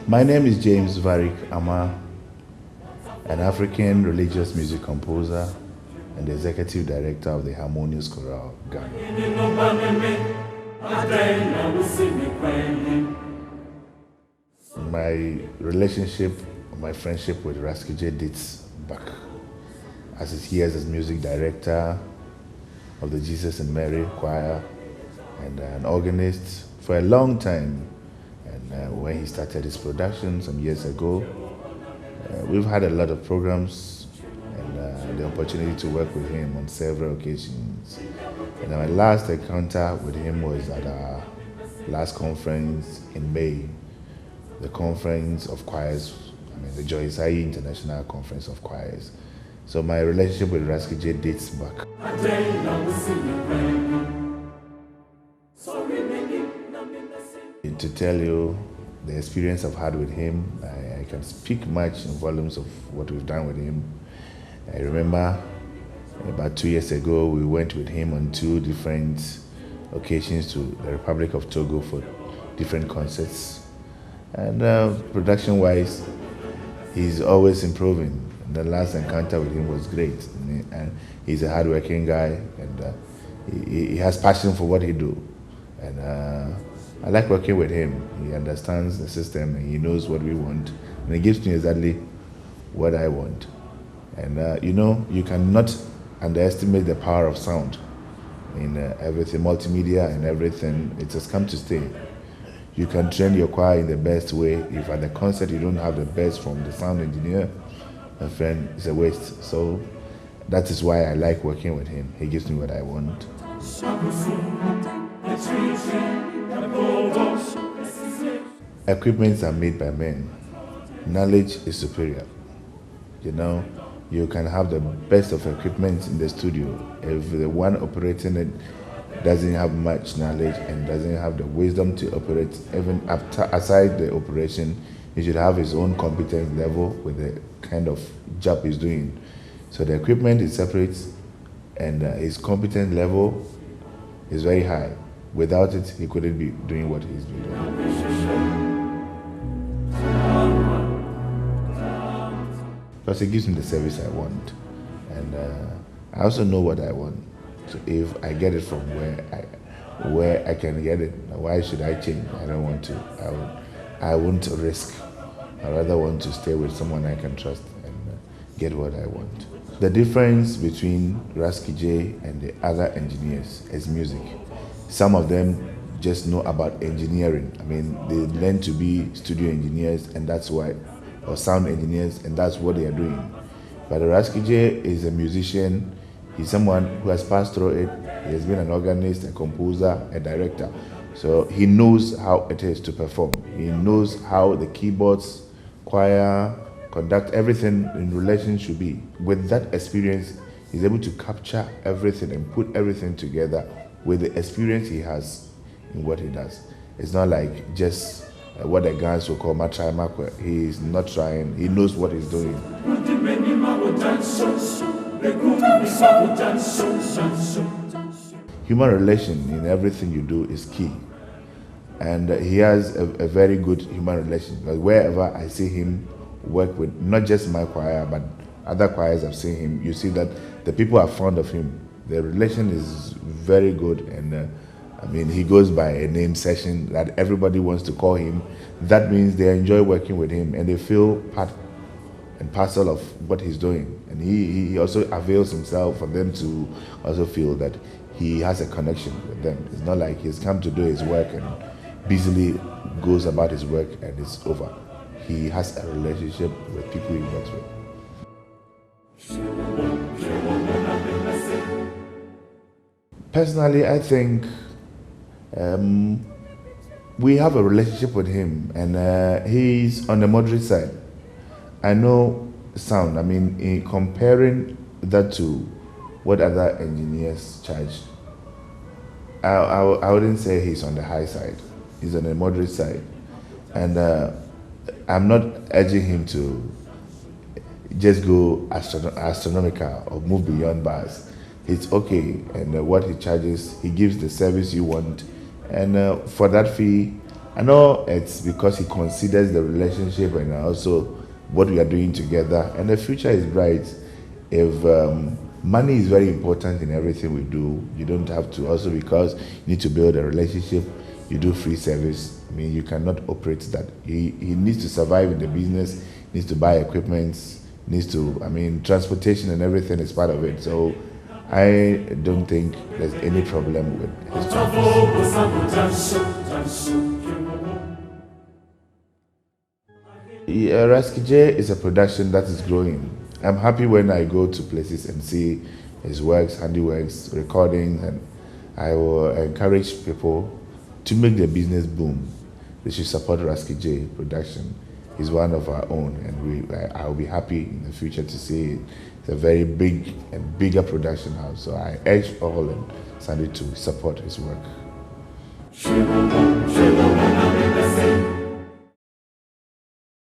My name is James Varrick Armaah, an African religious music composer and the executive director of the Harmonious Choral, Ghana. My relationship, my friendship with Rasky-J dates back as his years as music director of the Jesus and Mary choir and an organist for a long time. And when he started his production some years ago, we've had a lot of programs and the opportunity to work with him on several occasions. And my last encounter with him was at our last conference in May, the Conference of Choirs, the Joyce-Ayi International Conference of Choirs. So my relationship with Rasky-J dates back. To tell you the experience I've had with him, I can speak much in volumes of what we've done with him. I remember about 2 years ago, we went with him on 2 different occasions to the Republic of Togo for different concerts. And production-wise, he's always improving. The last encounter with him was great. And he's a hardworking guy, and he has passion for what he do. And I like working with him. He understands the system, and he knows what we want. And he gives me exactly what I want. And you cannot underestimate the power of sound in everything, multimedia and everything. It has come to stay. You can train your choir in the best way. If at the concert you don't have the best from the sound engineer, my friend, it's a waste. So that is why I like working with him. He gives me what I want. Equipments are made by men. Knowledge is superior. You can have the best of equipment in the studio. If the one operating it doesn't have much knowledge and doesn't have the wisdom to operate, even aside the operation, he should have his own competence level with the kind of job he's doing. So the equipment is separate, and his competence level is very high. Without it, he couldn't be doing what he's been doing. Because it gives me the service I want. And I also know what I want. So if I get it from where I can get it, why should I change? I don't want to. I won't risk. I rather want to stay with someone I can trust and get what I want. The difference between Rasky-J and the other engineers is music. Some of them just know about engineering. They learn to be studio engineers, and that's why, or sound engineers, and that's what they are doing. But Rasky-J is a musician. He's someone who has passed through it. He has been an organist, a composer, a director. So he knows how it is to perform. He knows how the keyboards, choir, conduct, everything in relation should be. With that experience, he's able to capture everything and put everything together with the experience he has in what he does. It's not like just what the guys will call matrai makwe. He's not trying. He knows what he's doing. Human relation in everything you do is key. And he has a very good human relation. Like wherever I see him work with, not just my choir, but other choirs I've seen him, you see that the people are fond of him. The relation is very good, and he goes by a name session that everybody wants to call him. That means they enjoy working with him, and they feel part and parcel of what he's doing. And he also avails himself for them to also feel that he has a connection with them. It's not like he's come to do his work and busily goes about his work and it's over. He has a relationship with people he works with. Personally, I think we have a relationship with him, and he's on the moderate side. I know sound. In comparing that to what other engineers charge, I wouldn't say he's on the high side. He's on the moderate side, and I'm not urging him to just go astronomical or move beyond bars. It's okay, and what he charges, he gives the service you want, and for that fee, I know it's because he considers the relationship and also what we are doing together, and the future is bright. If money is very important in everything we do, you don't have to also, because you need to build a relationship, you do free service. I mean, you cannot operate that. He needs to survive in the business, needs to buy equipment, needs to, I mean, transportation and everything is part of it. So I don't think there's any problem with his Rasky-J is a production that is growing. I'm happy when I go to places and see his works, handiworks, recordings, and I will encourage people to make their business boom. They should support Rasky-J Production. He's one of our own, and I'll be happy in the future to see it. It's a very big and bigger production house, so I urge all and Sunday to support his work.